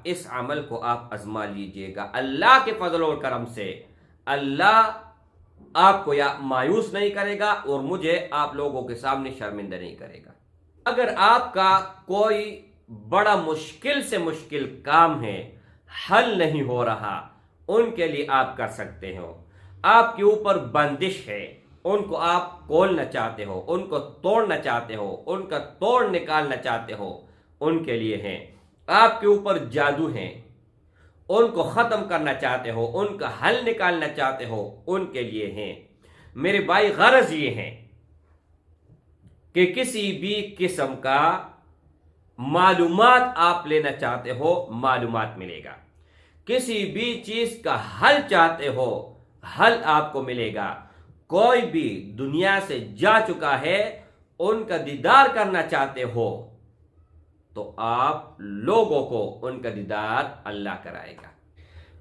اس عمل کو آپ آزما لیجئے گا، اللہ کے فضل و کرم سے اللہ آپ کو یا مایوس نہیں کرے گا اور مجھے آپ لوگوں کے سامنے شرمندہ نہیں کرے گا۔ اگر آپ کا کوئی بڑا مشکل سے مشکل کام ہے، حل نہیں ہو رہا، ان کے لیے آپ کر سکتے ہو۔ آپ کے اوپر بندش ہے، ان کو آپ کھولنا چاہتے ہو، ان کو توڑنا چاہتے ہو، ان کا توڑ نکالنا چاہتے ہو، ان کے لیے ہیں۔ آپ کے اوپر جادو ہیں، ان کو ختم کرنا چاہتے ہو، ان کا حل نکالنا چاہتے ہو، ان کے لیے ہیں۔ میرے بھائی، غرض یہ ہے کہ کسی بھی قسم کا معلومات آپ لینا چاہتے ہو، معلومات ملے گا۔ کسی بھی چیز کا حل چاہتے ہو، حل آپ کو ملے گا۔ کوئی بھی دنیا سے جا چکا ہے، ان کا دیدار کرنا چاہتے ہو تو آپ لوگوں کو ان کا دیدار اللہ کرائے گا۔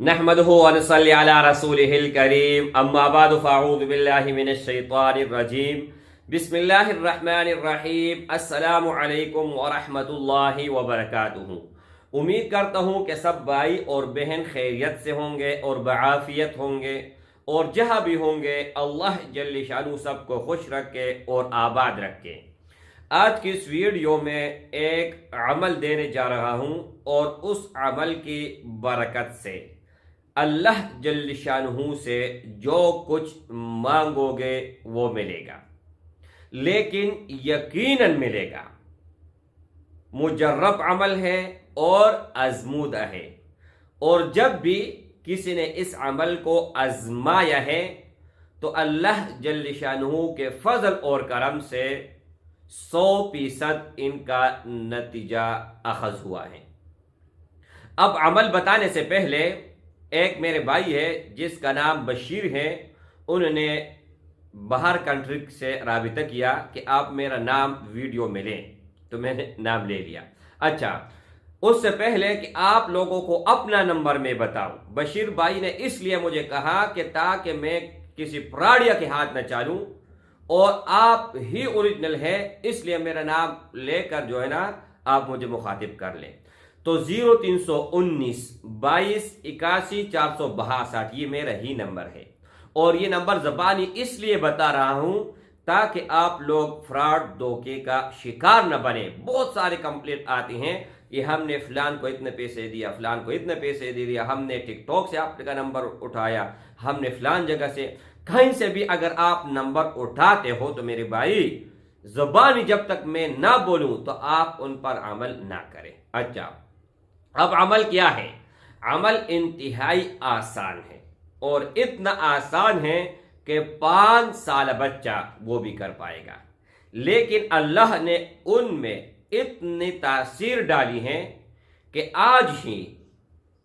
نحمدہ و نصلی علی رسولہ الکریم، اما بعد فاعوذ باللہ من الشیطان الرجیم، بسم اللہ الرحمن الرحیم۔ السلام علیکم ورحمۃ اللہ وبرکاتہ۔ امید کرتا ہوں کہ سب بھائی اور بہن خیریت سے ہوں گے اور بعافیت ہوں گے، اور جہاں بھی ہوں گے اللہ جل شانہ سب کو خوش رکھے اور آباد رکھے۔ آج کی اس ویڈیو میں ایک عمل دینے جا رہا ہوں، اور اس عمل کی برکت سے اللہ جل شانہ سے جو کچھ مانگو گے وہ ملے گا، لیکن یقیناً ملے گا۔ مجرب عمل ہے اور آزمودہ ہے، اور جب بھی کسی نے اس عمل کو آزمایا ہے تو اللہ جل شانہ کے فضل اور کرم سے 100% ان کا نتیجہ اخذ ہوا ہے۔ اب عمل بتانے سے پہلے ایک میرے بھائی ہے جس کا نام بشیر ہے، انہوں نے باہر کنٹری سے رابطہ کیا کہ آپ میرا نام ویڈیو میں لیں، تو میں نے نام لے لیا۔ اچھا، اس سے پہلے کہ آپ لوگوں کو اپنا نمبر میں بتاؤں، بشیر بھائی نے اس لیے مجھے کہا کہ تاکہ میں کسی پراڑیا کے ہاتھ نہ چالوں، اور آپ ہی اوریجنل ہے، اس لیے میرا نام لے کر جو ہے نا آپ مجھے مخاطب کر لیں۔ تو 0319 22 81 462 یہ میرا ہی نمبر ہے، اور یہ نمبر زبانی اس لیے بتا رہا ہوں تاکہ آپ لوگ فراڈ دھوکے کا شکار نہ بنے۔ بہت سارے کمپلینٹ آتی ہیں، یہ ہم نے فلان کو اتنے پیسے دیا، فلان کو اتنے پیسے دے دیا، ہم نے ٹک ٹاک سے آپ کا نمبر اٹھایا، ہم نے فلان جگہ سے، کہیں سے بھی اگر آپ نمبر اٹھاتے ہو تو میرے بھائی زبانی جب تک میں نہ بولوں تو آپ ان پر عمل نہ کریں۔ اچھا، اب عمل کیا ہے؟ عمل انتہائی آسان ہے، اور اتنا آسان ہے کہ 5 سال بچہ وہ بھی کر پائے گا، لیکن اللہ نے ان میں اتنی تاثیر ڈالی ہے کہ آج ہی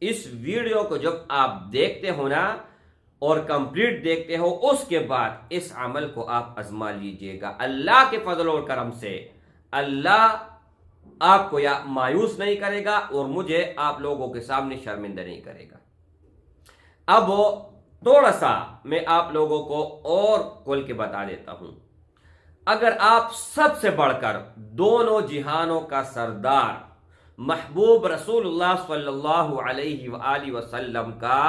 اس ویڈیو کو جب آپ دیکھتے ہو نا اور کمپلیٹ دیکھتے ہو، اس کے بعد اس عمل کو آپ آزما لیجئے گا۔ اللہ کے فضل و کرم سے اللہ آپ کو یا مایوس نہیں کرے گا اور مجھے آپ لوگوں کے سامنے شرمندہ نہیں کرے گا۔ اب تھوڑا سا میں آپ لوگوں کو اور کھول کے بتا دیتا ہوں۔ اگر آپ سب سے بڑھ کر دونوں جہانوں کا سردار محبوب رسول اللہ صلی اللہ علیہ وآلہ وسلم کا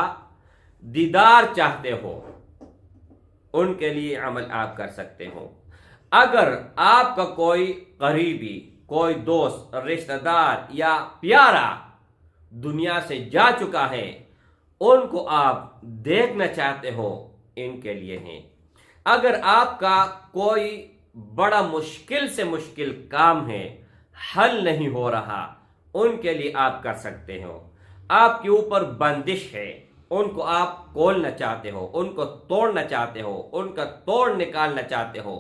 دیدار چاہتے ہو، ان کے لیے عمل آپ کر سکتے ہو۔ اگر آپ کا کوئی قریبی، کوئی دوست، رشتہ دار یا پیارا دنیا سے جا چکا ہے، ان کو آپ دیکھنا چاہتے ہو، ان کے لیے ہیں۔ اگر آپ کا کوئی بڑا مشکل سے مشکل کام ہے، حل نہیں ہو رہا، ان کے لیے آپ کر سکتے ہو۔ آپ کے اوپر بندش ہے، ان کو آپ کھولنا چاہتے ہو، ان کو توڑنا چاہتے ہو، ان کا توڑ نکالنا چاہتے ہو،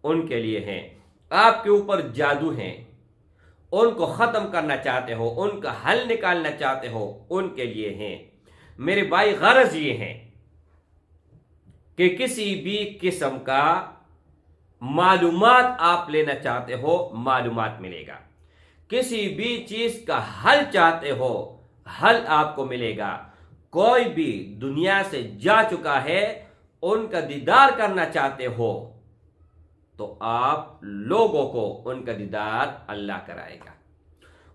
ان کے لیے ہیں۔ آپ کے اوپر جادو ہیں، ان کو ختم کرنا چاہتے ہو، ان کا حل نکالنا چاہتے ہو، ان کے لیے ہیں۔ میرے بھائی، غرض یہ ہے کہ کسی بھی قسم کا معلومات آپ لینا چاہتے ہو، معلومات ملے گا۔ کسی بھی چیز کا حل چاہتے ہو، حل آپ کو ملے گا۔ کوئی بھی دنیا سے جا چکا ہے، ان کا دیدار کرنا چاہتے ہو تو آپ لوگوں کو ان کا دیدار اللہ کرائے گا۔